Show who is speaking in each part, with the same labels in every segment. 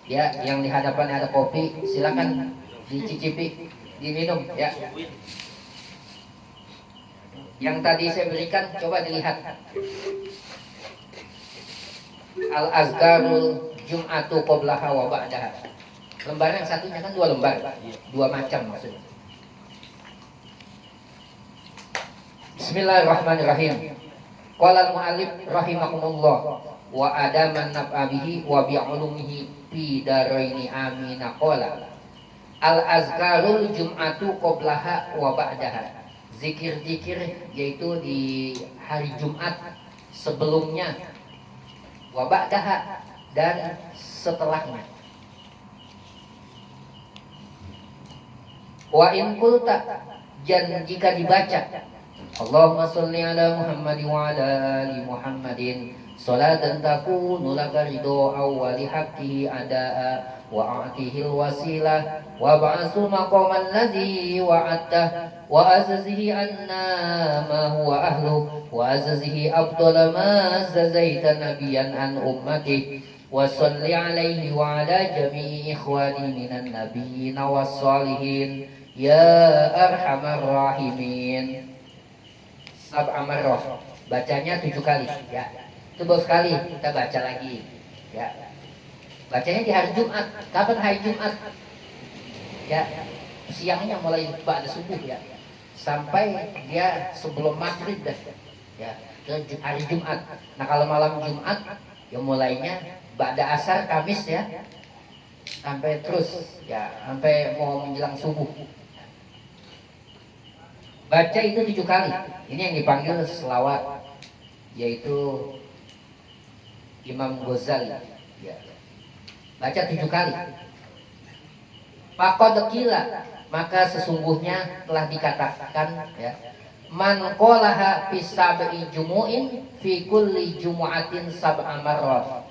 Speaker 1: Ya, yang di hadapan ada kopi, silakan dicicipi, diminum ya. Yang tadi saya berikan coba dilihat. Al-Azkarul Jum'atu Qablaha wa Ba'daha. Lembar yang satunya kan 2 lembar, 2 macam maksudnya. Bismillahirrahmanirrahim. Qala al-mu'allif rahimakumullah wa adaman naf'abihi wa bi'ulumihi fi daraini amina qala al-azkarul jum'atu qablaha wa ba'daha. Zikir-zikir yaitu di hari Jumat sebelumnya, wa ba'daha dan setelahnya. Wa in qulta, dan jika dibaca Allahumma sholli ala Muhammad wa ala ali Muhammadin salatan takunu laka ridho awwali haqqihi adaa wa a'tihil wasilah wa ba'asu maqaman ladzi wa'atta wa azazihi anna ma huwa ahlu wa azazihi afdala ma zazaita nabiyan an ummati wa sholli alaihi wa ala jami'i ikhwani minan nabiyyin was salihin ya arhamar rahimin. Sab'a marrah, bacanya 7 kali ya. Itu baru sekali kita baca lagi ya. Bacanya di hari Jumat. Kapan hari Jumat? Ya, siangnya mulai ba'da subuh ya, sampai dia sebelum maghrib dah ya, ke hari Jumat. Nah kalau malam Jumat ya mulainya ba'da asar Kamis ya, sampai terus ya, sampai mau menjelang subuh. Baca itu 7 kali. Ini yang dipanggil selawat, yaitu Imam Ghazali ya. Baca 7 kali. Faqad qila, maka sesungguhnya telah dikatakan ya, man qalaha fi sab'i jumu'in fi kulli jumu'atin sab'a marrat.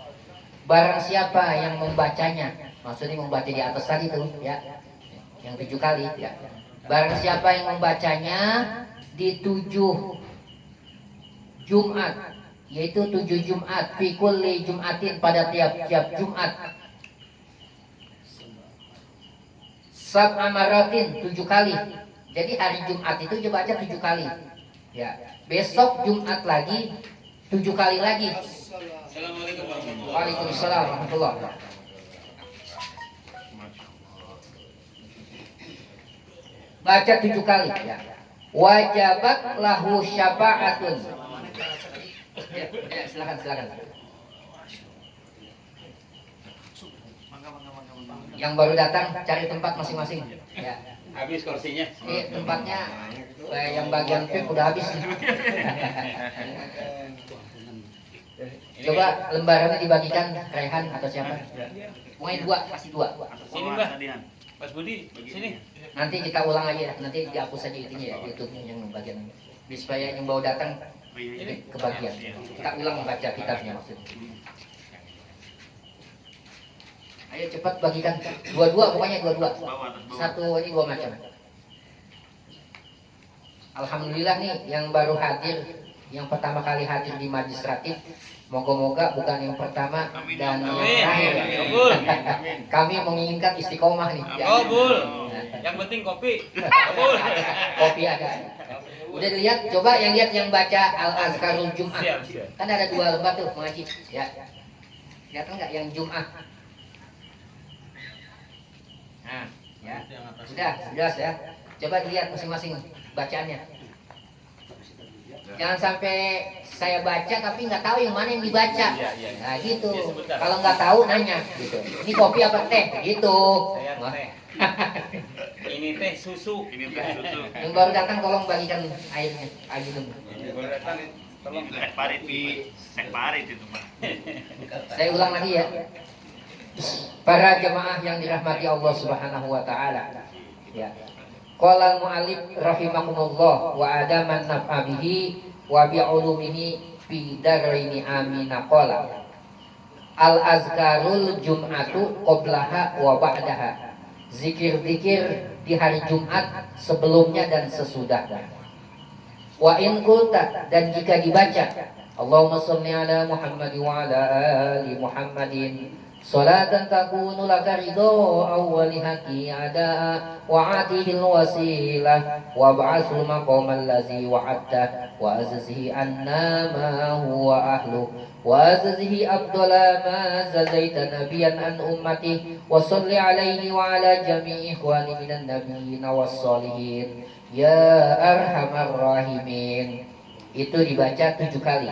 Speaker 1: Barang siapa yang membacanya, maksudnya membaca di atas tadi itu ya, yang 7 kali ya. Barang siapa yang membacanya di 7 Jumat, yaitu 7 Jumat, fi kulli Jumatin, pada tiap-tiap Jumat, sab'a maratin, 7 kali. Jadi hari Jumat itu dia baca 7 kali ya. Besok Jumat lagi 7 kali lagi. Assalamualaikum warahmatullahi wabarakatuh. Waalaikumsalam warahmatullahi wabarakatuh. Baca 7 kali ya. Wajabat lahu syafa'atun. Ya, silakan. Yang baru datang cari tempat masing-masing ya.
Speaker 2: Habis kursinya.
Speaker 1: Tempatnya yang bagian VIP udah habis. Coba lembarannya dibagikan Rehan atau siapa? Pokoknya 2, pasti 2.
Speaker 2: Sini Mbak. Mas Budi, sini.
Speaker 1: Nanti kita ulang aja, nanti dihapus aja itunya ya, YouTube-nya yang bagian ini, supaya yang baru datang kebagian. Kita ulang membaca kitabnya maksudnya. Ayo cepat bagikan, 2-2 pokoknya 2-2. Satu ini 2 macam. Alhamdulillah nih yang baru hadir, yang pertama kali hadir di Magistratif, moga-moga bukan yang pertama dan yang terakhir. Kami menginginkan istiqomah nih.
Speaker 2: Kabul. Yang penting kopi. Kabul.
Speaker 1: Kopi ada. Udah dilihat? Coba yang lihat yang baca Al-Azkarul Jum'ah.
Speaker 2: Siap.
Speaker 1: Kan ada 2 lembar tuh mengaji. Ya. Kelihatan nggak yang Jum'ah? Nah, ya. Sudah, jelas ya. Coba dilihat masing-masing bacaannya. Jangan sampai saya baca tapi nggak tahu yang mana yang dibaca. Nah gitu. Kalau nggak tahu nanya. Gitu. Ini kopi apa teh? Gitu.
Speaker 2: Saya teh. Ini teh susu.
Speaker 1: Yang baru datang tolong bagikan airnya. Air minum.
Speaker 2: Baru datang tolong separit itu Pak.
Speaker 1: Saya ulang lagi ya. Para jemaah yang dirahmati Allah Subhanahu wa taala. Ya. Qala al-mu'allif rahimakumullah wa adaman naf'a bihi wa bi ulumihi fi daraini amina qala. Al-azkarul jum'atu qablaha wa ba'daha. Zikir-zikir di hari Jumat sebelumnya dan sesudahnya. Wa in qulta, dan jika dibaca Allahumma shalli ala Muhammad wa ala ali Muhammadin salatan takunu laka ridha awwalihaki ada wa atihil wasilah wa ba'asul maqamal ladzi wa'adta wa azzihi anna ma huwa ahlu wa azzihi abdala ma zazaita nabiyan an ummati wa salli alaihi wa ala jami'i ikhwani minan nabiyyin was salihin ya arhamar rahimin. Itu dibaca 7 kali.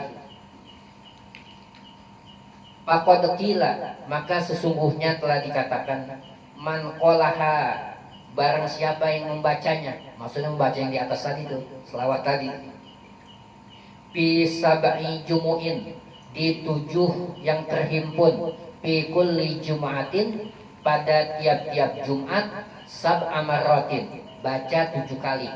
Speaker 1: Faqad qila, maka sesungguhnya telah dikatakan man qolaha, barang siapa yang membacanya, maksudnya membaca yang di atas tadi itu, selawat tadi, fi sab'i jumu'in, di 7 yang terhimpun, fi kulli jum'atin, pada tiap-tiap Jumat, sab'a marratin, baca 7 kali.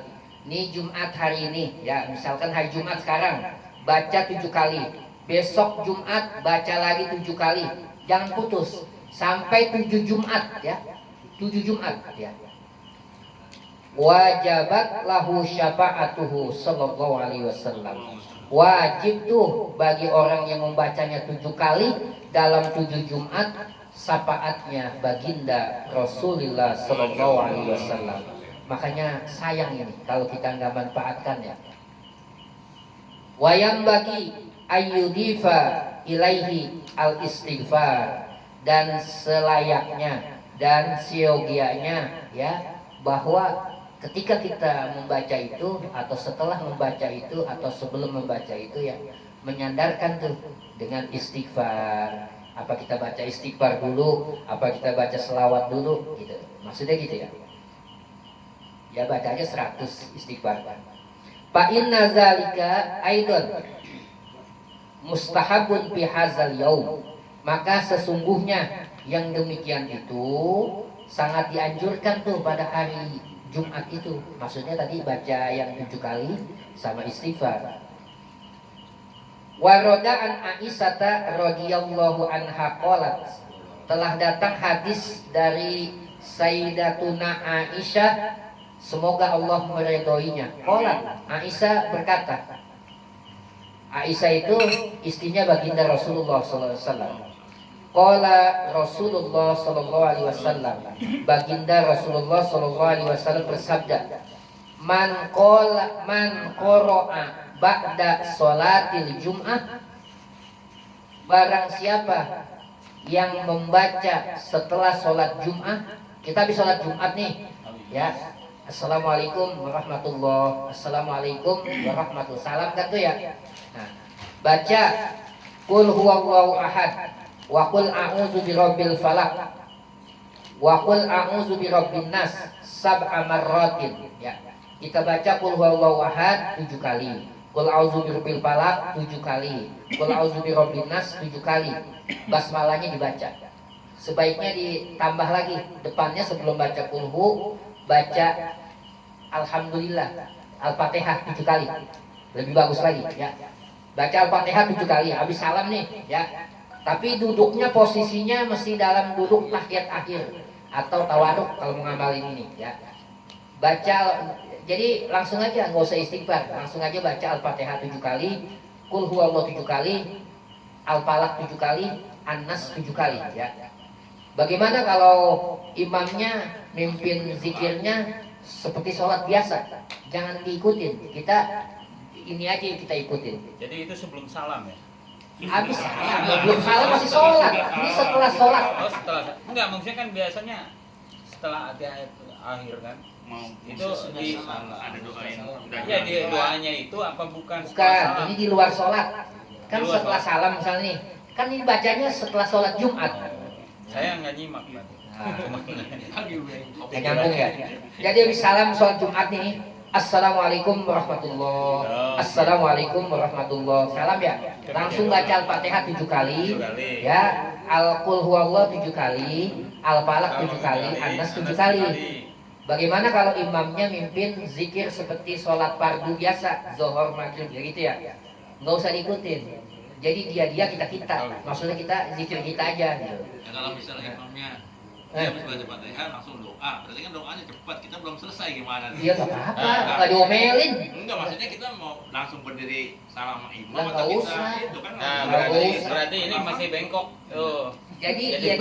Speaker 1: Ini Jumat hari ini, ya misalkan hari Jumat sekarang, baca 7 kali. Besok Jumat baca lagi 7 kali. Jangan putus sampai 7 Jumat ya. 7 Jumat ya. Wajabat lahu syafa'atuhu sallallahu alaihi wasallam. Wajib tuh bagi orang yang membacanya 7 kali dalam 7 Jumat syafaatnya baginda Rasulullah sallallahu alaihi wasallam. Makanya sayang ini kalau kita nggak manfaatkan ya. Wayang bagi ayyudifa ilaihi al-istighfar, dan selayaknya dan siogianya ya, bahwa ketika kita membaca itu atau setelah membaca itu atau sebelum membaca itu ya, menyandarkan tuh dengan istighfar. Apa kita baca istighfar dulu, apa kita baca selawat dulu gitu. Maksudnya gitu ya. Ya baca aja 100 istighfar. Fa inna zalika aidon mustahabun fi hadzal yaum, maka sesungguhnya yang demikian itu sangat dianjurkan tuh pada hari Jumat itu. Maksudnya tadi baca yang 7 kali sama istighfar. Wa rada'an Aisyah radhiyallahu anha qalat, telah datang hadis dari Sayyidatuna Aisyah, semoga Allah meridhoinya. Qalat, Aisyah berkata, Aisyah itu istrinya baginda Rasulullah SAW. Qala Rasulullah SAW, baginda Rasulullah SAW bersabda, man qara'a ba'da sholatil jum'ah, barang siapa yang membaca setelah sholat Jum'ah. Kita habis sholat Jumat nih ya, Assalamualaikum warahmatullahi, Assalamualaikum warahmatullahi, salam kan tuh ya. Nah, baca Qul huwallahu ahad wa qul a'udzu birabbil falaq wa qul a'udzu birabbin nas sab'a marratin ya. Kita baca Qul huwallahu ahad 7 kali, Qul a'udzu birabbil falaq 7 kali, Qul a'udzu birabbin nas 7 kali. Basmalahnya dibaca. Sebaiknya ditambah lagi depannya sebelum baca Qul hu, baca Alhamdulillah, Al-Fatihah 7 kali. Lebih bagus lagi ya. Baca Al-Fatihah 7 kali, habis salam nih ya. Tapi duduknya posisinya mesti dalam duduk tahiyat akhir atau tawaruk kalau mau ngamalin ini ya. Baca, jadi langsung aja, nggak usah istighfar, langsung aja baca Al-Fatihah 7 kali, Qul huwallahu 7 kali, Al-Falaq 7 kali, An-Nas 7 kali ya. Bagaimana kalau imamnya mimpin zikirnya seperti sholat biasa, jangan diikutin. Kita ini aja yang kita ikutin.
Speaker 3: Jadi itu sebelum salam ya?
Speaker 1: Habis salam, belum salam masih sholat. Ini setelah sholat.
Speaker 3: Oh setelah, enggak maksudnya kan biasanya setelah ayat akhir kan?
Speaker 2: Mau
Speaker 3: Itu di
Speaker 2: ada doa yang udah
Speaker 3: ya di doanya itu apa bukan setelah
Speaker 1: Bukan,
Speaker 3: salam?
Speaker 1: ini di luar sholat. Kan
Speaker 3: Di luar
Speaker 1: setelah
Speaker 3: sholat.
Speaker 1: salam misalnya nih, kan ini bacanya setelah sholat Jumat.
Speaker 3: Saya nggak nyimak berarti.
Speaker 1: Nah,
Speaker 3: Cuma
Speaker 1: nggak nyambung ya. Jadi habis salam sholat Jumat nih, Assalamualaikum warahmatullah. Assalamualaikum warahmatullah. Salam ya. Langsung baca Al-Fatihah 7 kali.
Speaker 3: 7 kali.
Speaker 1: Ya, Al-Qul huwallah 7 kali, Al-Falaq 7 kali, An-Nas 7 kali. Bagaimana kalau imamnya mimpin zikir seperti sholat fardu biasa, zuhur, maghrib, ya gitu ya? Nggak usah diikutin. Jadi dia kita. Maksudnya kita zikir kita aja. Gitu.
Speaker 4: Ya kalau misalnya imamnya dia habis baca Fatihah langsung doa, berarti kan doanya cepat, kita belum selesai gimana nih?
Speaker 1: Iya nggak apa-apa, nggak diomelin.
Speaker 4: Enggak, maksudnya kita mau langsung berdiri salam sama imam
Speaker 1: Lah,
Speaker 4: atau
Speaker 1: nggak
Speaker 4: kita
Speaker 1: usah.
Speaker 4: itu kan
Speaker 3: Nah,
Speaker 1: Nggak usah.
Speaker 3: berarti ini masih bengkok. Tuh.
Speaker 1: Jadi dia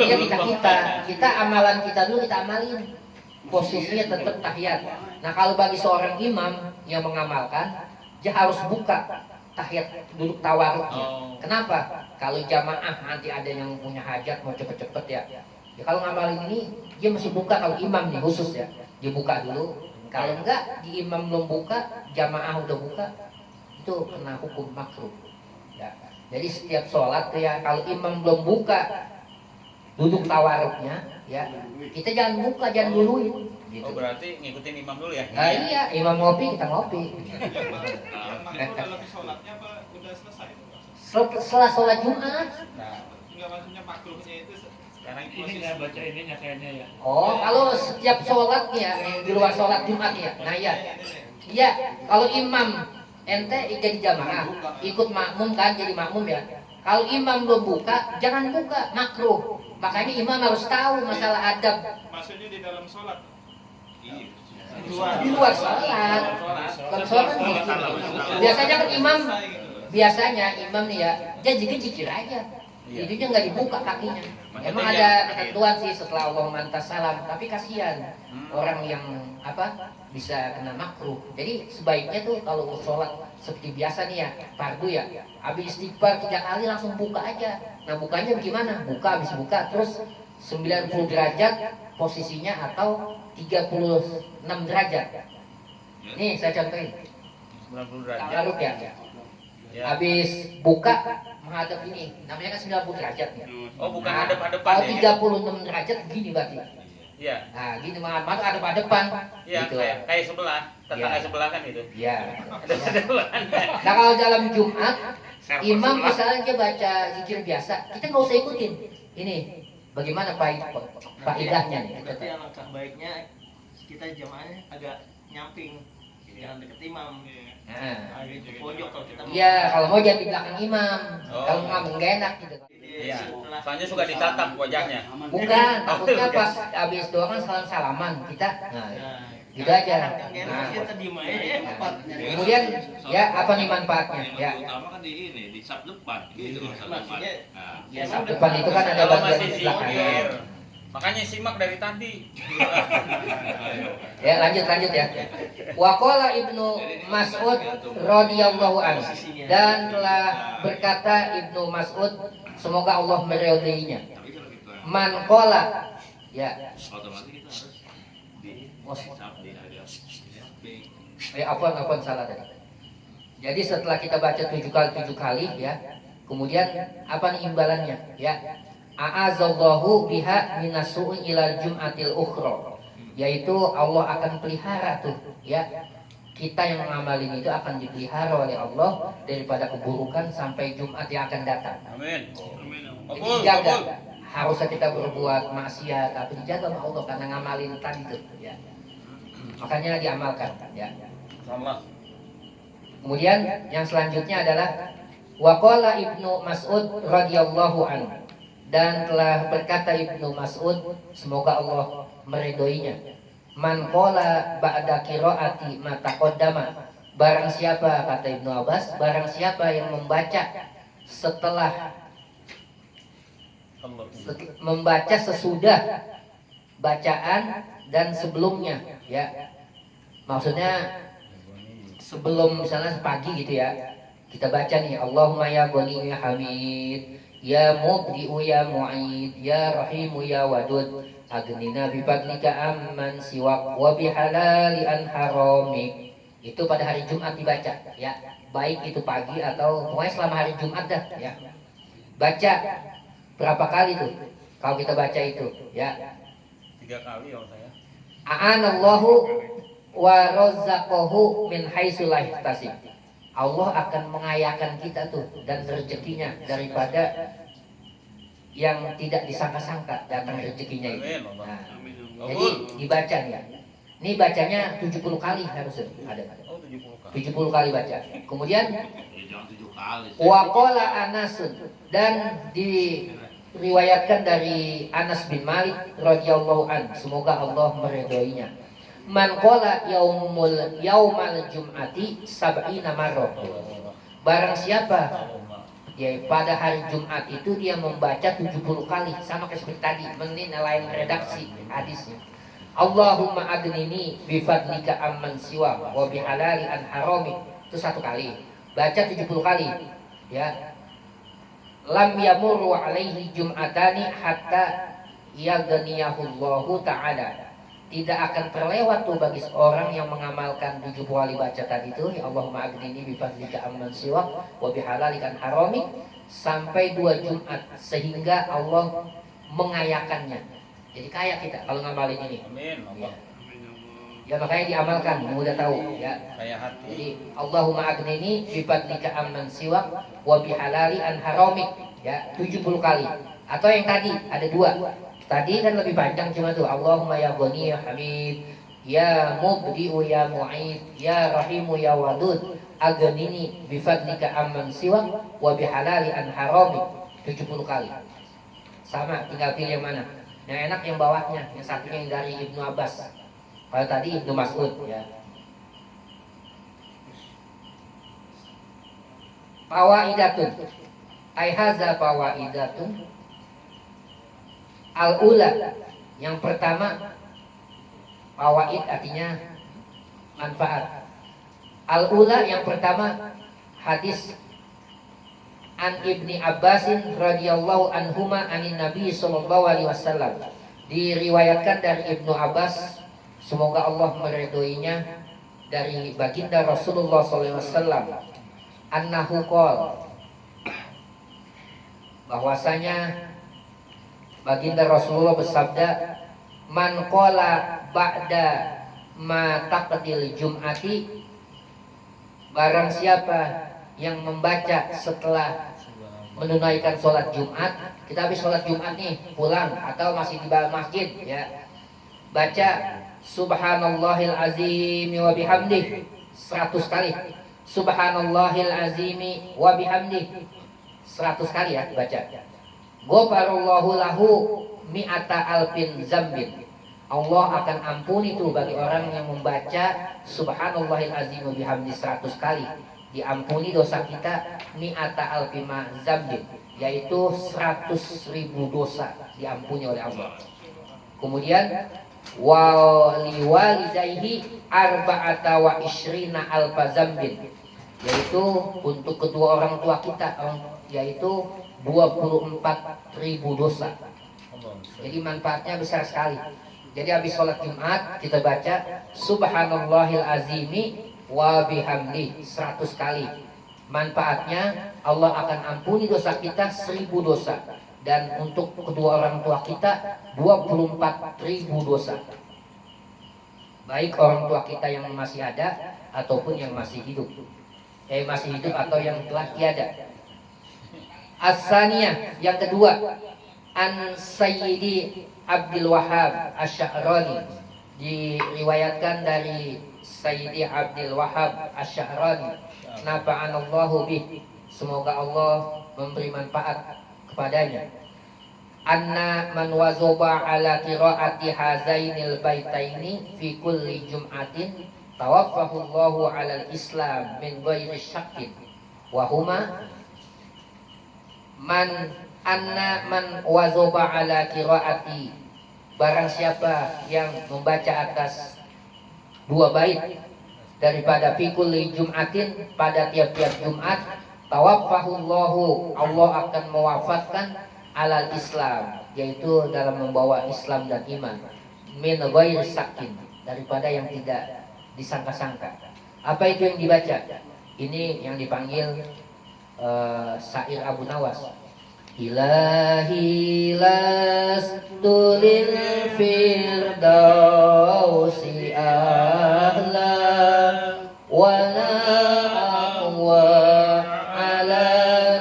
Speaker 1: kita amalan kita dulu kita amalin. Posisinya tetap tahiyat. Nah kalau bagi seorang imam yang mengamalkan, dia harus buka tahiyat duduk tawaruknya.
Speaker 3: Oh.
Speaker 1: Kenapa? Kalau jamaah nanti ada yang punya hajat mau cepet-cepet ya. Ya kalau ngamalin ini dia masih buka kalau imam nih khusus ya. Dia buka dulu. Kalau enggak di imam belum buka, jamaah udah buka, itu kena hukum makruh. Ya. Jadi setiap sholat tuh ya kalau imam belum buka duduk tawaruknya, ya kita jangan buka, jangan duluin. Gitu.
Speaker 3: Oh berarti ngikutin imam dulu ya?
Speaker 1: Nah, iya, imam ngopi kita ngopi.
Speaker 5: Dalam sholatnya apa udah selesai?
Speaker 1: Setelah sholat Jumat.
Speaker 3: Nah,
Speaker 5: Enggak maksudnya makruhnya itu
Speaker 3: sekarang
Speaker 5: ini nggak baca ininya kayaknya ya.
Speaker 1: Oh, kalau setiap sholat ya, di luar sholat Jumat ya. Nah ya, iya. Kalau imam ente jadi jamaah, ikut makmum kan, jadi makmum ya. Kalau imam belum buka, jangan buka, makruh. Makanya imam harus tahu masalah adab.
Speaker 5: Maksudnya di dalam sholat.
Speaker 1: Di luar sholat. Kalau sholat kan gitu. Biasanya kan imam, biasanya imam nih ya, dia zikir aja. Itunya nggak dibuka kakinya. Emang ada ketentuan sih setelah Allah mantas salam, tapi kasihan orang yang apa bisa kena makruh. Jadi sebaiknya tuh kalau sholat seperti biasa nih ya, fardu ya, habis istighfar 3 kali langsung buka aja. Nah bukanya bagaimana? Buka, habis buka terus 90 derajat posisinya atau 36 derajat. Nih saya contohin.
Speaker 3: 90 derajat.
Speaker 1: Lalu ya.
Speaker 3: Ya.
Speaker 1: Habis buka menghadap ini, namanya kan 90 derajat nih.
Speaker 3: Oh bukan
Speaker 1: Nah,
Speaker 3: hadap-hadapan
Speaker 1: kalau
Speaker 3: ya?
Speaker 1: 36 derajat begini berarti.
Speaker 3: Iya.
Speaker 1: Nah, gini menghadap hadap-hadapan.
Speaker 3: Iya,
Speaker 1: Gitu.
Speaker 3: kayak sebelah, tetangga
Speaker 1: Iya.
Speaker 3: sebelah kan itu.
Speaker 1: Iya.
Speaker 3: Ada sebelah.
Speaker 1: Nah, kalau dalam Jumat,
Speaker 2: Server
Speaker 1: imam
Speaker 2: sebelah.
Speaker 1: misalnya dia baca zikir biasa, kita nggak usah ikutin. Ini bagaimana faedahnya nih?
Speaker 6: Berarti alangkah baiknya kita jamaahnya agak nyamping, jangan deket imam.
Speaker 1: Nah,
Speaker 6: Agak di pojok kalau kita mau.
Speaker 1: iya, kalau mau jadi di belakang imam.
Speaker 3: Oh.
Speaker 1: Kalau imam nggak enak gitu.
Speaker 3: Iya. Soalnya suka ditatap wajahnya.
Speaker 1: Bukan, takutnya pas habis doa kan salam-salaman kita. Nah, gitu aja.
Speaker 6: Nggak enak kita diem aja.
Speaker 1: Kemudian ya apa nih manfaatnya?
Speaker 4: yang
Speaker 1: Ya,
Speaker 4: lebih utama kan di ini di sab depan gitu loh, sab depan.
Speaker 6: Maksudnya
Speaker 4: Nah,
Speaker 1: ya sab depan itu kan ada
Speaker 3: Kalau
Speaker 1: bagian
Speaker 3: masih
Speaker 1: di belakangnya.
Speaker 3: zikir. Makanya simak dari tadi.
Speaker 1: Ya lanjut ya. Waqala Ibnu Mas'ud radhiyallahu anhu, dan telah berkata Ibnu Mas'ud, semoga Allah meridainya.
Speaker 4: tapi kalau kita
Speaker 1: Man qala, ya,
Speaker 4: otomatis kita harus di sab di
Speaker 1: afwan salah tadi. Jadi setelah kita baca 7 kali ya, kemudian apa nih imbalannya? Ya, a'azallahu biha minasu'i ilal jum'atil ukhra, yaitu Allah akan pelihara tuh ya, kita yang mengamalin itu akan dipelihara oleh Allah daripada keburukan sampai Jumat yang akan datang.
Speaker 3: Amin.
Speaker 1: Jadi
Speaker 3: Kabul,
Speaker 1: dijaga.
Speaker 3: kabul.
Speaker 1: Harusnya kita berbuat maksiat tapi dijaga sama Allah karena ngamalin tadi tuh ya. Makanya diamalkan ya.
Speaker 3: Allah.
Speaker 1: Kemudian yang selanjutnya adalah waqala Ibnu Mas'ud radhiyallahu anhu, dan telah berkata Ibnu Mas'ud, semoga Allah meridhoinya, man qala ba'da qiraati ma taqaddama, barang siapa, kata Ibnu Abbas, barang siapa yang membaca sesudah bacaan dan sebelumnya ya, Maksudnya sebelum misalnya pagi gitu ya, kita baca nih Allahumma ya Ghani ya Hamid, ya Mubdi'u ya Mu'id, ya Rahimu ya Wadud, aghnina bi fadlika amman siwak wa bi halali an harami. Itu pada hari Jumat dibaca ya. Baik itu pagi atau pokoknya selama hari Jumat dah ya. Baca berapa kali tuh? Kalau kita baca itu ya.
Speaker 3: 3 kali ya saya.
Speaker 1: A'anallahu wa razzaqahu min haitsu la yahtasib. Allah akan mengayakan kita tuh dan rezekinya daripada yang tidak disangka-sangka datang rezekinya itu.
Speaker 3: Amin, Allah.
Speaker 1: Nah,
Speaker 4: Amin.
Speaker 1: jadi dibaca ya. Ini bacanya 70 kali harusnya ada.
Speaker 3: Oh, 70 kali.
Speaker 1: 70 kali baca. Kemudian
Speaker 4: Ya, jangan 7 kali.
Speaker 1: waqala Anasun, dan diriwayatkan dari Anas bin Malik radhiyallahu an, semoga Allah meridhoinya. Man qala yaumal jum'ati sab'ina marrah. Barang siapa ya pada hari Jumat itu dia membaca 70 kali, sama kayak seperti tadi menin lain redaksi hadisnya. Allahumma aghnini bi fadlika amman siwa wa bi halali an harami. Itu 1 kali. Baca 70 kali. Ya. Lam yamurru alaihi jum'atani hatta yaghniyahullahu ta'ala. Tidak akan terlewat tuh bagi seorang yang mengamalkan 70 kali baca tadi itu, ya Allahumma aghnini bi fadlika amman siwa wa bi halalika an harami, sampai 2 Jumat, sehingga Allah mengayakannya. Jadi kaya kita kalau ngamalin ini.
Speaker 3: Amin, Allah.
Speaker 1: Ya makanya diamalkan, mudah tahu ya.
Speaker 3: Kayak hati.
Speaker 1: Jadi Allahumma aghnini bi fadlika amman siwa wa bi halali an harami, ya 70 kali. Atau yang tadi ada 2. Tadi kan lebih panjang cuma tuh Allahumma ya Ghani ya Hamid, ya Mubdi'u ya Mu'id, ya Rahimu ya Wadud, aghnini bi fadlika amman siwa wa bi halali an harami, 70 kali. Sama, tinggal pilih yang mana. Yang enak yang bawahnya, yang satunya yang dari Ibnu Abbas. Kalau tadi Ibnu Mas'ud ya. Fawaidatun. Ai hadza fawaidatun. Al-ula, yang pertama, fawaid artinya manfaat. Al-ula yang pertama, hadis an Ibni Abbasin radhiyallahu anhuma anin Nabi sallallahu alaihi wasallam. Diriwayatkan dari Ibnu Abbas, semoga Allah meridhoinya, dari baginda Rasulullah sallallahu alaihi wasallam, annahu qol, bahwasanya baginda Rasulullah bersabda, man qala ba'da ma taqdil jum'ati, barang siapa yang membaca setelah menunaikan sholat Jumat. Kita habis sholat Jumat nih pulang atau masih di masjid ya, baca subhanallahil azim wa bihamdih 100 kali, subhanallahil azim wa bihamdih 100 kali ya dibaca. Ghafarallahu lahu mi'ata alfin zambin. Allah akan ampuni tuh bagi orang yang membaca subhanallahil azim wa bihamdi 100 kali. Diampuni dosa kita mi'ata alfin zambin, yaitu 100.000 dosa diampuni oleh Allah. Kemudian waliwalidayhi arba'ata wa ishrina alfa zambin, yaitu untuk kedua orang tua kita, yaitu 24.000 dosa. Jadi manfaatnya besar sekali. Jadi habis sholat Jumat kita baca subhanallahil azimi wa bihamdi 100 kali. Manfaatnya Allah akan ampuni dosa kita 1000 dosa, dan untuk kedua orang tua kita 24.000 dosa. Baik orang tua kita yang masih ada ataupun yang masih hidup. Masih hidup atau yang telah tiada. As-saniyah, yang kedua, an Sayyidi Abdul Wahhab Asy-Sya'rani, diriwayatkan dari Sayyidi Abdul Wahhab Asy-Sya'rani, nafa'anallahu bih, semoga Allah memberi manfaat kepadanya. Anna man wazaba ala qiraati hazainil baitaini fi kulli jum'atin tawaffahu Allahu ala al-islam min ghairi syakkin wa huma man wazaba ala qiraati, barang siapa yang membaca atas 2 bait daripada fi kulli Jum'atin, pada tiap-tiap Jumat, tawaffahullahu, Allah akan mewafatkan alal Islam, yaitu dalam membawa Islam dan iman, min ghairi sakin, daripada yang tidak disangka-sangka. Apa itu yang dibaca? Ini yang dipanggil syair Abu Nawas. Ilahi lastu lil firdausi ahla wala aqwa ala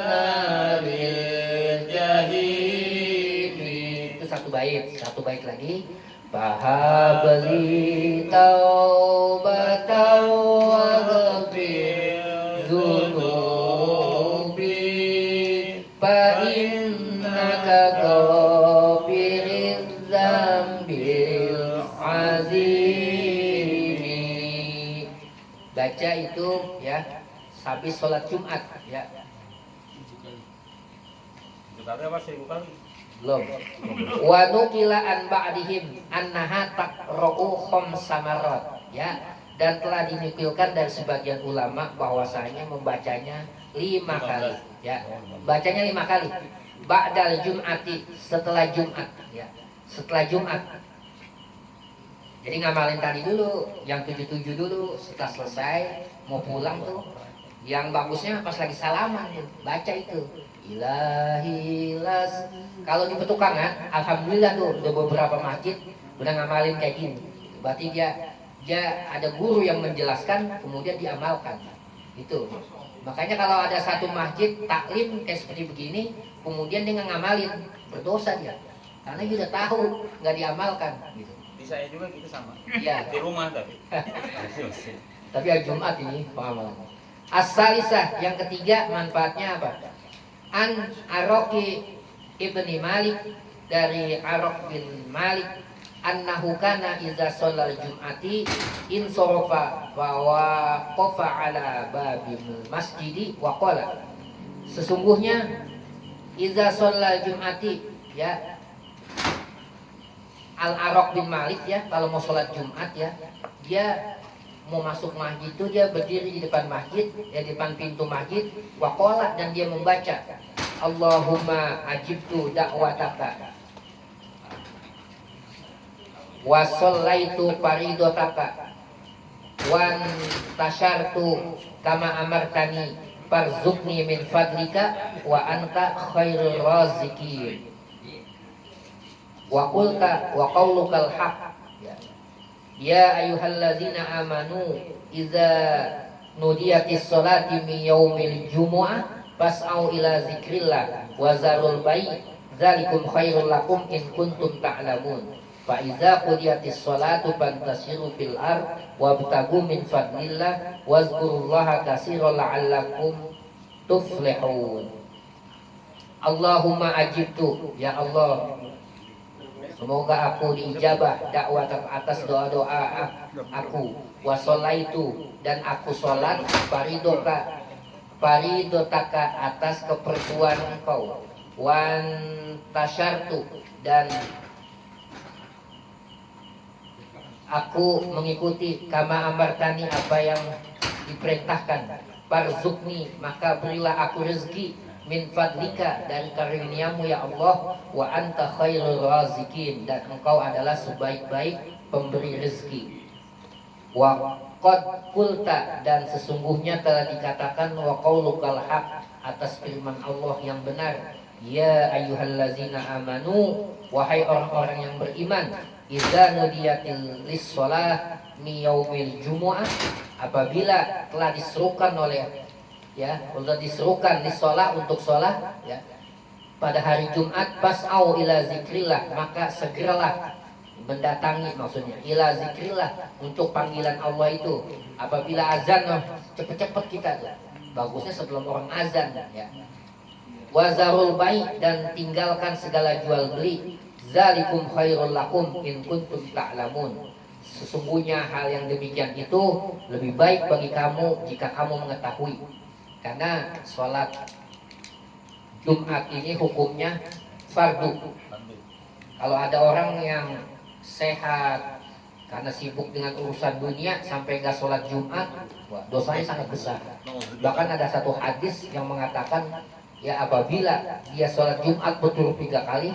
Speaker 1: naril jahim. Itu satu bait lagi. Fahabli taubatan wa ghafir dzunubi fa innaka ghafiriz dzambil azimi. Baca itu ya habis sholat Jumat ya.
Speaker 3: 7 kali apa 1000 kali?
Speaker 1: Belum. Wa nuqila an ba'dihim annaha taqra'u khamsa marrat ya, dan telah dinukilkan dari sebagian ulama bahwasanya membacanya 5 kali ya. Bacanya 5 kali. Ba'dal Jum'ati, setelah Jumat ya. Setelah Jumat. Jadi ngamalin tadi dulu, yang 77 dulu, setelah selesai mau pulang tuh. Yang bagusnya pas lagi salaman baca itu. Ilahi las. Kalau di petukangan, alhamdulillah tuh udah beberapa masjid udah ngamalin kayak gini. Berarti dia ada guru yang menjelaskan kemudian diamalkan. Itu. Makanya kalau ada satu masjid taklim kayak seperti begini, kemudian dia ngamalin, berdosa dia. Karena dia udah tahu nggak diamalkan gitu.
Speaker 3: Di saya juga gitu sama.
Speaker 1: Iya.
Speaker 3: Di rumah tapi.
Speaker 1: Tapi hari Jumat ini pengamalan. As-salisah, yang ketiga, manfaatnya apa? An Aroki ibni Malik, dari Arok bin Malik, annahu kana iza sholal Jum'ati insorofa wa waqafa ala babil masjidi wa qala. Sesungguhnya iza sholal Jum'ati ya, Al-Arok bin Malik ya, kalau mau sholat Jumat ya, dia mau masuk masjid itu dia berdiri di depan masjid, ya, di depan pintu masjid, waqala, dan dia membaca Allahumma ajibtu da'wataka wa shallaitu faridotaka wan tasyartu kama amartani farzukni min fadlika wa anta khairul razikin wa qulta wa qaulukal haq. Ya ayyuhalladzina amanu idza nudiyatis sholati min yaumil jumu'ah fas'au ila zikrillah wa zarul bai' dzalikum khairul lakum in kuntum ta'lamun. Fa idza qudiyatis sholatu fantasiru fil ard wabtagu min fadlillah wazkurullaha katsiran la'allakum tuflihun. Allahumma ajibtu, ya Allah, semoga aku diijabah dakwah atas doa-doa aku, wasolaitu, dan aku sholat faridotaka atas keperluan engkau, wan tasyartu, dan aku mengikuti kama amartani, apa yang diperintahkan, farzukni, maka berilah aku rezeki, min fadlika, dari karuniamu ya Allah, wa anta khairul razikin, dan engkau adalah sebaik-baik pemberi rezeki. Wa qad qulta, dan sesungguhnya telah dikatakan, wa qaulukal haq, atas firman Allah yang benar. Ya ayyuhallazina amanu, wahai orang-orang yang beriman, idza nudiyatil lis-shalah mi yaumil jumu'ah, apabila telah diserukan oleh untuk diserukan di sholat, untuk sholat ya, pada hari Jumat, pas'au ila zikrillah, maka segeralah mendatangi, maksudnya ila zikrillah, untuk panggilan Allah itu. Apabila azan, cepet-cepet kita tuh, bagusnya sebelum orang azan ya. Wazarul bai', dan tinggalkan segala jual beli. Zalikum khairul lakum in kuntum ta'lamun. Sesungguhnya hal yang demikian itu lebih baik bagi kamu jika kamu mengetahui. Karena sholat Jumat ini hukumnya fardu. Kalau ada orang yang sehat, karena sibuk dengan urusan dunia sampai nggak sholat Jumat, wah, dosanya sangat besar. Bahkan ada satu hadis yang mengatakan, ya apabila dia sholat Jumat betul 3 kali,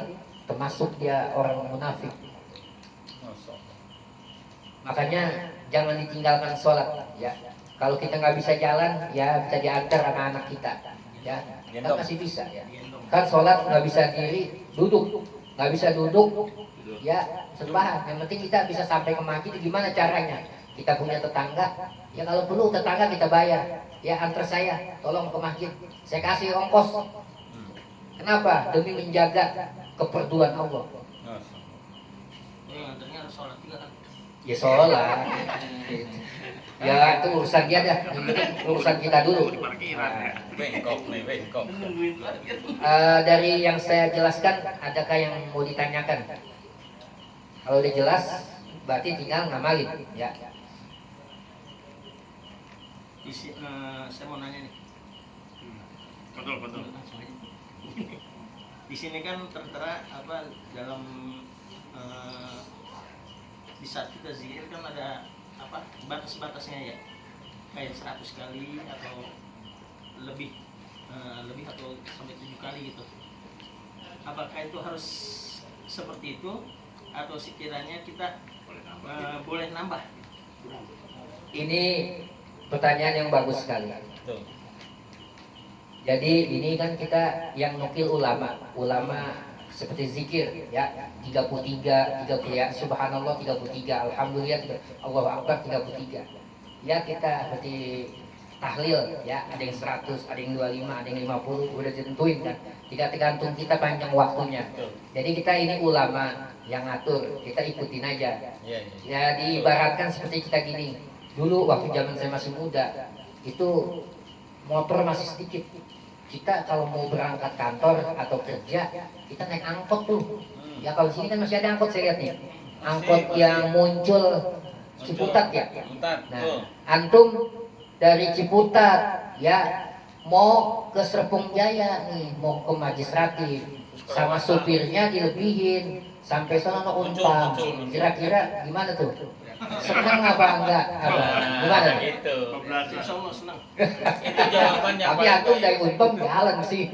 Speaker 1: termasuk dia orang munafik. Makanya jangan ditinggalkan sholat. Ya, kalau kita nggak bisa jalan, ya bisa diantar anak-anak kita. Ya, kita masih bisa. Ya, kan sholat nggak bisa diri, duduk, nggak bisa duduk. Ya, sebahan. Yang penting kita bisa sampai ke masjid. Gimana caranya? Kita punya tetangga. Ya kalau perlu tetangga kita bayar. Ya antar saya, tolong ke masjid. Saya kasih ongkos. Kenapa? Demi menjaga keperduan Allah.
Speaker 6: Nganternya harus sholat juga kan.
Speaker 1: Ya sholat. Ya itu urusan dia dah. Yang penting urusan kita dulu.
Speaker 3: Bengkok nih, bengkok.
Speaker 1: Dari yang saya jelaskan, adakah yang mau ditanyakan? Kalau udah jelas, berarti tinggal ngamalin. Ya.
Speaker 6: Saya mau nanya nih.
Speaker 2: Betul.
Speaker 6: Di sini kan tertera apa dalam di saat kita zikir kan ada apa batas-batasnya ya, kayak 100 kali atau lebih atau sampai 7 kali gitu. Apakah itu harus seperti itu atau sekiranya kita boleh nambah?
Speaker 1: Ini pertanyaan yang bagus sekali.
Speaker 3: Betul.
Speaker 1: Jadi ini kan kita yang nukil ulama seperti zikir ya 33 ya subhanallah 33 alhamdulillah Allahu akbar 33. Ya kita seperti tahlil ya, ada yang 100, ada yang 25, ada yang 50, udah ditentuin kan. Tidak tergantung kita panjang waktunya. Jadi kita ini ulama yang ngatur, kita ikutin aja. Ya diibaratkan seperti kita gini. Dulu waktu zaman saya masih muda, itu motor masih sedikit. Kita kalau mau berangkat kantor atau kerja, kita naik angkot tuh. Ya kalau di sini kan masih ada angkot, saya lihat nih. Angkot yang muncul Ciputat ya. Nah, antum dari Ciputat ya mau ke Serpong Jaya nih, mau ke Majesrati, sama supirnya dilebihin sampai sana Unpam. Kira-kira gimana tuh? Senang apa enggak? Gimana?
Speaker 3: Itu.
Speaker 6: Insya Allah senang.
Speaker 3: Itu jawabannya.
Speaker 1: Tapi antum dari Unpam jalan sih.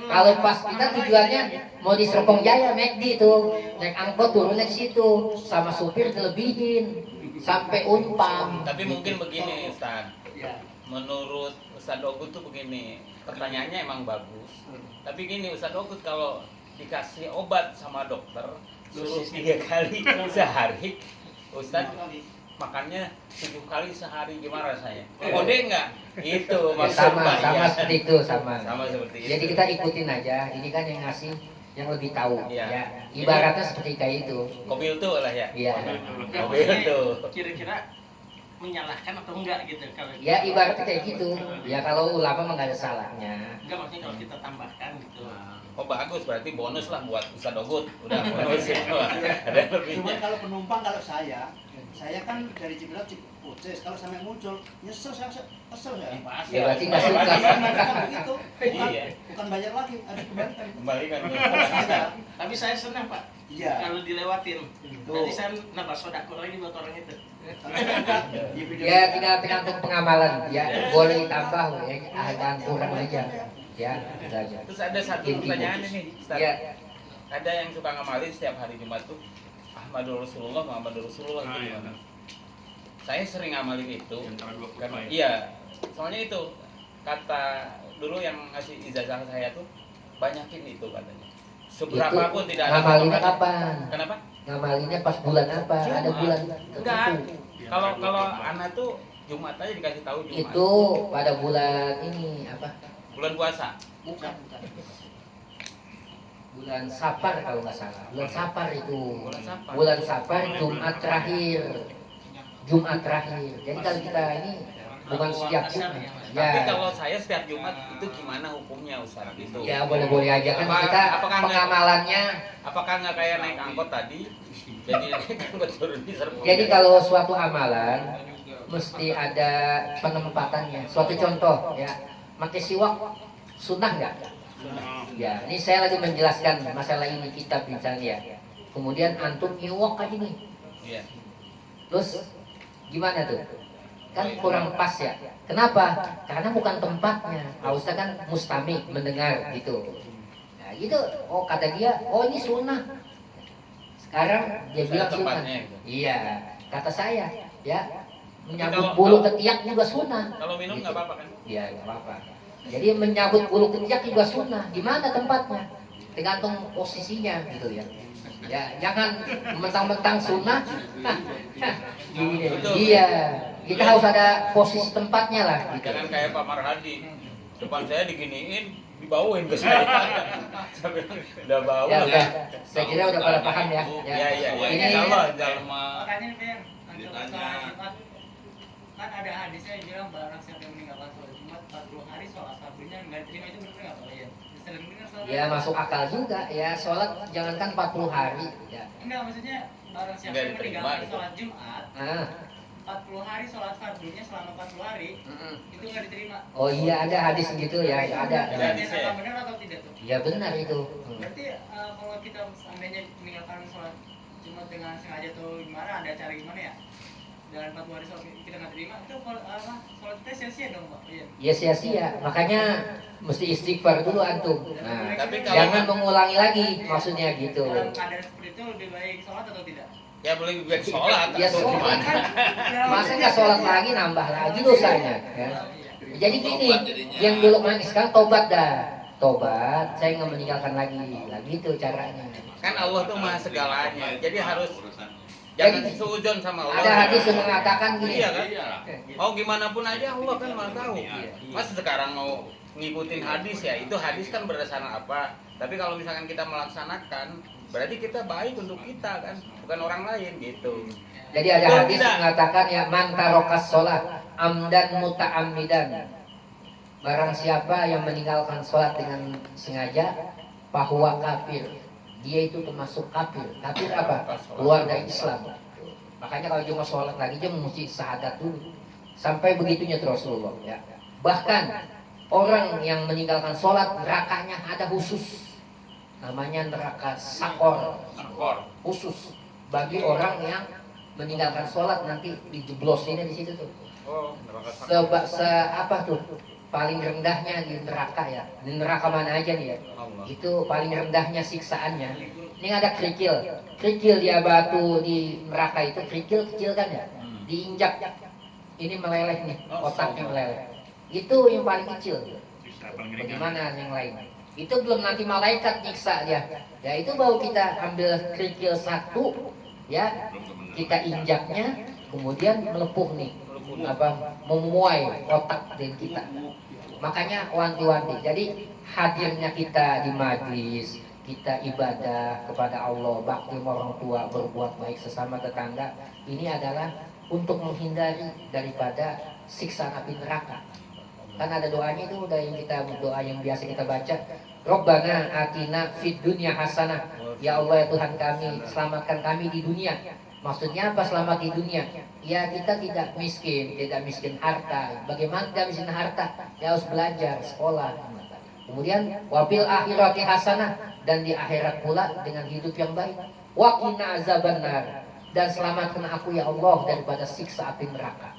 Speaker 1: Kalau pas kita tujuannya mau di Serpong Jaya, McD tuh, naik angkot turunnya di situ, sama supir dilebihin sampai Unpam.
Speaker 3: Tapi mungkin begini, Ustaz. Menurut Ustaz Ogut tuh begini, pertanyaannya emang bagus. Tapi gini, Ustaz Ogut kalau dikasih obat sama dokter suruh 3 kali sehari, Ustaz makannya 7 kali sehari, gimana rasanya? Kode enggak? Itu
Speaker 1: Sama
Speaker 3: maksudnya.
Speaker 1: seperti itu sama.
Speaker 3: Sama seperti itu.
Speaker 1: Jadi kita ikutin aja. Ini kan yang ngasih yang lebih tahu.
Speaker 3: Iya.
Speaker 1: Ya. Ibaratnya seperti kayak itu.
Speaker 3: Kopi itu lah ya.
Speaker 1: Iya.
Speaker 3: Kopi itu.
Speaker 6: Kira-kira menyalahkan atau enggak gitu kalau
Speaker 1: Ya ibaratnya kayak gitu. Ya kalau ulama mah nggak ada salahnya.
Speaker 6: enggak, maksudnya kalau kita tambahkan gitu.
Speaker 3: Oh bagus, berarti bonus lah buat Ustaz Ogut. Udah bonus ya. Ada
Speaker 7: Cuman
Speaker 3: lebihnya.
Speaker 7: kalau penumpang, kalau saya kan dari Ciputat Cipucis, kalau sampai muncul nyesel, saya kesel ya.
Speaker 6: Pasti.
Speaker 1: Ya berarti nggak suka.
Speaker 7: Kan begitu,
Speaker 3: Iya.
Speaker 7: bukan bayar lagi, ada kebalikan.
Speaker 3: Kembalikan.
Speaker 7: Kalau saya,
Speaker 6: Tapi saya senang Pak.
Speaker 7: iya.
Speaker 6: Kalau dilewatin.
Speaker 7: Tuh.
Speaker 6: Nanti saya nambah sodako lagi buat orang itu.
Speaker 7: Di video
Speaker 1: Ya tinggal tergantung pengamalan. Ya boleh ditambah, ya ada kurang aja. Ya itu aja.
Speaker 3: Terus ada satu pertanyaan ini, Ustaz.
Speaker 1: Ya.
Speaker 3: Ada yang suka ngamalin setiap hari Jumat tuh Ahmadur Rasulullah, Muhammadur Rasulullah itu gimana? Saya sering ngamalin itu.
Speaker 2: Antara 2
Speaker 3: Karena,
Speaker 2: kutbah ya.
Speaker 3: iya, soalnya itu kata dulu yang ngasih ijazah saya tuh banyakin itu katanya. Seberapa pun tidak ada
Speaker 1: ngamalinnya
Speaker 3: potongan.
Speaker 1: kapan?
Speaker 3: Kenapa?
Speaker 1: Ngamalinnya pas bulan apa? Ada bulan
Speaker 3: Enggak.
Speaker 1: tertentu.
Speaker 3: Kalau anak tuh Jumat aja dikasih tahu Jumat.
Speaker 1: Itu pada bulan ini apa?
Speaker 3: Bulan puasa.
Speaker 1: Bukan. Bulan Safar kalau nggak salah. Bulan Safar itu. Bulan Safar Jumat terakhir. Jumat terakhir. Jadi kalau kita ini bukan setiap Jumat.
Speaker 3: Tapi
Speaker 1: Ya.
Speaker 3: kalau saya setiap Jumat itu gimana hukumnya Ustaz gitu?
Speaker 1: Ya boleh-boleh aja kan
Speaker 3: Apa-
Speaker 1: kita
Speaker 3: apakah nggak-
Speaker 1: pengamalannya.
Speaker 3: Apakah nggak kayak naik angkot tadi? Jadi naik angkot turun di Serpong.
Speaker 1: Jadi kalau suatu amalan mesti ada penempatannya. Suatu contoh ya, pakai siwak sunnah nggak? Ya, ini saya lagi menjelaskan masalah ini kitab misalnya. Kemudian antum iwak aja nih.
Speaker 3: Iya.
Speaker 1: Terus gimana tuh? Kan kurang pas ya. Kenapa? Karena bukan tempatnya. Harusnya kan mustami, mendengar gitu. Nah gitu. Oh kata dia, oh ini sunnah. Sekarang dia bilang sunnah.
Speaker 3: Tempatnya itu.
Speaker 1: Iya. Kata saya, ya menyabut
Speaker 3: Kalau-
Speaker 1: bulu ketiak juga sunnah.
Speaker 3: Kalau minum
Speaker 1: Gitu.
Speaker 3: nggak apa-apa kan?
Speaker 1: Iya nggak apa-apa. Jadi menyabut bulu ketiak juga sunnah. Di mana tempatnya? Tergantung posisinya gitu ya. Ya jangan mentang-mentang sunnah. Gini deh. Iya. Kita harus ada posisi tempatnya lah. Gitu.
Speaker 3: Jangan kayak Pak Marhadi. Depan saya diginiin, dibawain ke saya. Saya bilang, udah bawa.
Speaker 1: Ya udah. Saya kira udah pada paham ya.
Speaker 3: Ya, ya, ya.
Speaker 1: Ini
Speaker 3: Insya Allah, jalan.
Speaker 8: Makanya Ben, untuk
Speaker 4: Ditanya.
Speaker 8: sholat Jumat kan ada hadisnya yang bilang barang siapa yang meninggalkan sholat Jumat 40 hari sholat fardunya nggak diterima, itu benar nggak Pak Ian? Sering dengar sholat.
Speaker 1: ya masuk akal juga ya sholat jangankan 40 hari ya.
Speaker 8: Enggak, maksudnya barang siapa
Speaker 3: Nggak
Speaker 8: yang
Speaker 3: diterima
Speaker 8: meninggalkan
Speaker 3: gitu.
Speaker 8: sholat Jumat
Speaker 1: Ah.
Speaker 8: 40 hari sholat fardunya selama 40 hari itu nggak diterima.
Speaker 1: Oh iya ada hadis gitu ya ada.
Speaker 3: Ada hadis.
Speaker 8: Apakah benar atau tidak tuh?
Speaker 1: Ya benar itu.
Speaker 8: Berarti kalau kita seandainya meninggalkan sholat Jumat dengan sengaja atau gimana, ada cara gimana ya? Dalam 40 hari sholat kita nggak terima, itu sholat kita sia-sia dong Pak. Iya.
Speaker 1: Ya sia-sia makanya mesti istighfar dulu antum. Nah,
Speaker 3: Tapi kalau-
Speaker 1: jangan mengulangi lagi maksudnya gitu.
Speaker 8: Dalam keadaan seperti itu lebih baik sholat atau tidak?
Speaker 3: Ya boleh baik sholat
Speaker 1: Ya,
Speaker 3: atau
Speaker 1: sholat.
Speaker 3: gimana?
Speaker 1: Masa nggak sholat lagi nambah lagi dosanya ya. Jadi gini, yang dulu manis sekarang tobat dah. Tobat, saya nggak meninggalkan lagi. Gitu caranya.
Speaker 3: Kan Allah tuh maha segalanya. Jadi harus
Speaker 1: Jadi,
Speaker 3: jangan seuzon sama Allah.
Speaker 1: Ada hadis yang mengatakan gini.
Speaker 3: Iya kan? Mau gimana pun aja Allah kan maha tahu. Mas sekarang mau ngikutin hadis ya, itu hadis kan berdasarkan apa? Tapi kalau misalkan kita melaksanakan, berarti kita baik untuk kita kan, bukan orang lain gitu.
Speaker 1: Jadi ada
Speaker 3: Betul
Speaker 1: hadis
Speaker 3: tidak?
Speaker 1: yang mengatakan ya man tarokas sholat amdan muta'ammidan. Barang siapa yang meninggalkan sholat dengan sengaja, bahwa kafir. Dia itu termasuk kafir. Kafir apa? Keluar dari Islam. Makanya kalau cuma sholat lagi dia mesti syahadat dulu. Sampai begitunya terus Rasulullah. Ya. Bahkan orang yang meninggalkan sholat nerakanya ada khusus. Namanya neraka sakor.
Speaker 3: Sakor.
Speaker 1: Khusus bagi orang yang meninggalkan sholat nanti dijeblosinnya di situ tuh.
Speaker 3: Oh, neraka
Speaker 1: Apa tuh? Paling rendahnya di neraka ya. Di neraka mana aja nih ya?
Speaker 3: Allah.
Speaker 1: Itu paling rendahnya siksaannya. Ini ada kerikil. Kerikil dia batu di neraka itu kerikil kecil kan ya? Diinjak. Ini meleleh nih, otaknya meleleh. Itu yang paling kecil.
Speaker 2: Bisa paling ringan.
Speaker 1: Bagaimana yang lain? Itu belum nanti malaikat nyiksa dia. Ya itu baru kita ambil kerikil satu, ya kita injaknya, kemudian melepuh nih, apa memuai otak dan kita. Makanya wanti-wanti. Jadi hadirnya kita di majlis, kita ibadah kepada Allah, bakti sama orang tua, berbuat baik sesama tetangga, ini adalah untuk menghindari daripada siksa api neraka. Kan ada doanya itu udah yang kita doa yang biasa kita baca. Robbana atina fid dunya hasanah. Ya Allah ya Tuhan kami, selamatkan kami di dunia. Maksudnya apa selamat di dunia? Ya kita tidak miskin harta. Bagaimana tidak miskin harta? Ya harus belajar, sekolah. Kemudian wabil akhirati hasanah, dan di akhirat pula dengan hidup yang baik. Wa qina azabannar, dan selamatkan aku ya Allah daripada siksa api neraka.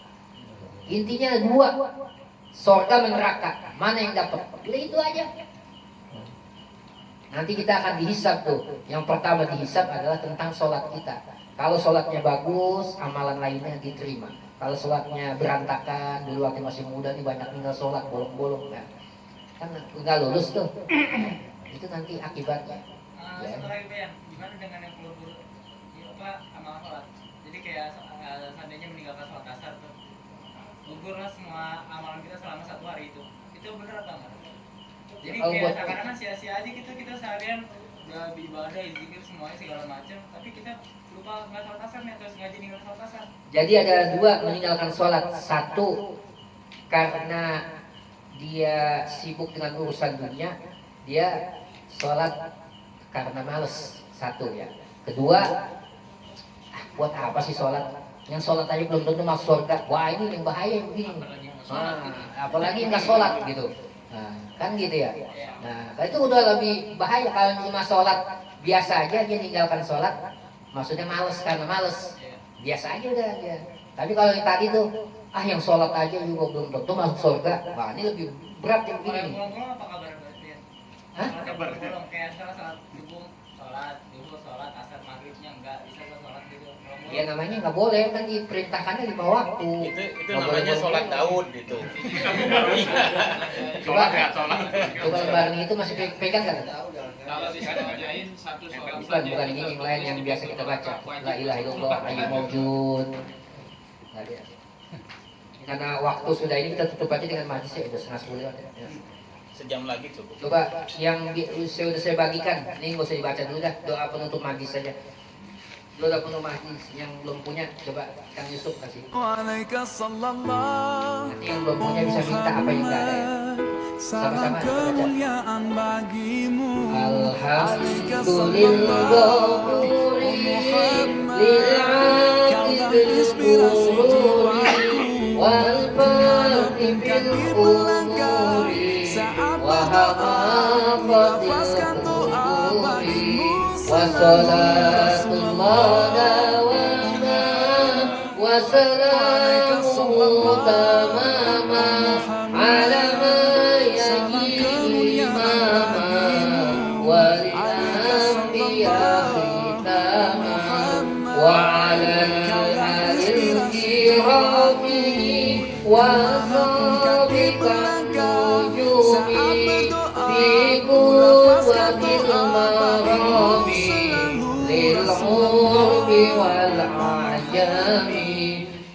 Speaker 1: Intinya dua, surga dan neraka. Mana yang dapat? Itu aja. Nanti kita akan dihisab tuh. Yang pertama dihisab adalah tentang sholat kita. Kalau sholatnya bagus, amalan lainnya diterima. Kalau sholatnya berantakan, dulu waktu masih muda nih banyak tinggal sholat bolong-bolong, nah, kan nggak lulus tuh. Itu nanti akibatnya. Ya.
Speaker 8: Setelah itu ya, gimana dengan yang buru-buru amalan sholat? Jadi kayak seandainya meninggalkan sholat asar tuh, gugurlah semua amalan kita selama 1 hari itu. Itu benar apa enggak? Jadi
Speaker 1: Oh,
Speaker 8: kayak
Speaker 1: buat-
Speaker 8: seakan-akan sia-sia aja gitu, kita seharian udah ibadah, zikir semuanya segala macam, tapi kita lupa nggak sholat asar nih, atau sengaja ninggalin sholat asar.
Speaker 1: Jadi ada dua meninggalkan sholat. Satu, karena dia sibuk dengan urusan dunia, dia sholat karena males. Satu ya. Kedua, buat apa sih sholat? Yang sholat aja belum tentu masuk surga. Wah ini yang bahaya begini. Apalagi nggak sholat gitu. Nah, kan gitu ya. Nah, itu udah lebih bahaya kalau cuma sholat biasa aja dia tinggalkan sholat. Maksudnya males karena males. biasa aja udah dia. Tapi kalau yang tadi tuh, yang sholat aja juga belum tentu masuk surga. Wah ini lebih berat yang
Speaker 8: Kalau yang
Speaker 1: begini.
Speaker 8: pulang-pulang apa kabar berarti?
Speaker 1: Hah?
Speaker 8: Kalau yang pulang-pulang kayak sekarang salat subuh, sholat, asar maghribnya enggak bisa ke sholat gitu. Pulang-pulang.
Speaker 1: Ya namanya nggak boleh kan diperintahkannya 5 waktu.
Speaker 3: Itu
Speaker 1: Nggak boleh
Speaker 3: namanya sholat
Speaker 1: buru-buru.
Speaker 3: Daud itu.
Speaker 2: Sholat ya, sholat.
Speaker 1: Coba bareng itu masih pegang kan?
Speaker 5: Kalau disengajain satu sholat
Speaker 1: Bukan ini yang lain yang biasa kita baca. La ilaha illallah hayyul mawjud. Nggak ada. Karena waktu sudah ini kita tutup aja dengan majlis ya udah 9:30 ya.
Speaker 3: Sejam lagi cukup.
Speaker 1: Coba yang sudah saya bagikan, ini nggak usah dibaca dulu dah, doa penutup majlis saja. Doa penutup majlis yang belum punya, coba Kang Yusuf kasih. Nanti yang belum punya bisa minta apa yang nggak ada ya. Sama-sama kita baca.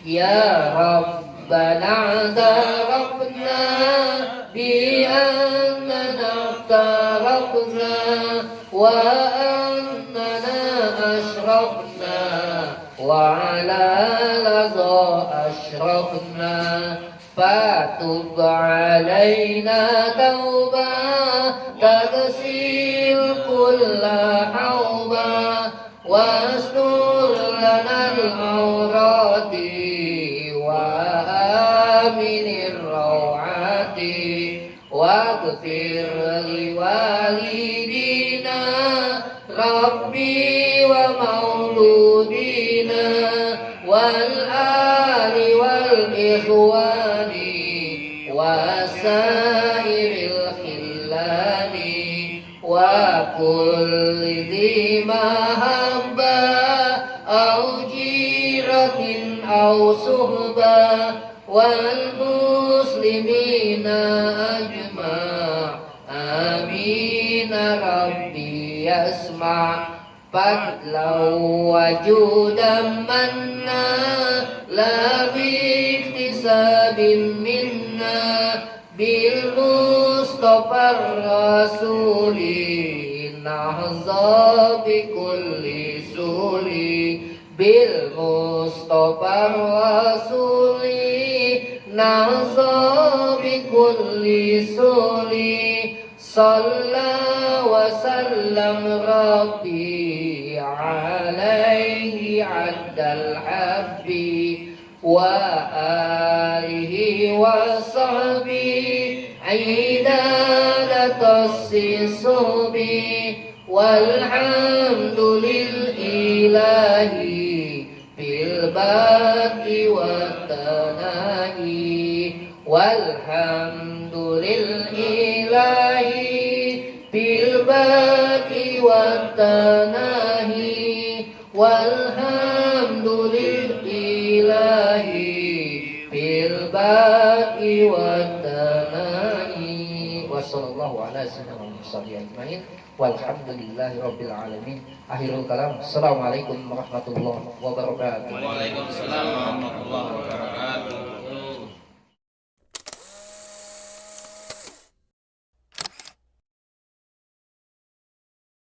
Speaker 1: Ya Rabbana tarafna bi annana tarafna wa annana ashrafna wa ala laza ashrafna fatub alaina tauba tagsil kulla hauba wastur lana al-awrati وآمن الروعات واغفر لوالدينا ربي ومولودينا والآل والإخوان وسائر الخلان وكل ذي محبة أو جيرة أو صحبة والمسلمين أجمع آمين ربي يسمع فضلا وجودا منا لا باكتساب منا بالمصطفى الرسول نحظى بكل سول بالمصطفى الرسول نحظى بكل سول صلى وسلم ربي عليه عد الحب وآله وصحبه عدالة الصحب والحمد لله بالباقي والتناهي والحمد لله بالباقي والتناهي والحمد لله بالباقي والتناهي وصلى الله على سيدنا محمد أجمعين walhamdulillahi rabbil alamin. Akhirul kalam. Assalamualaikum warahmatullahi wabarakatuh.
Speaker 3: Waalaikumsalam.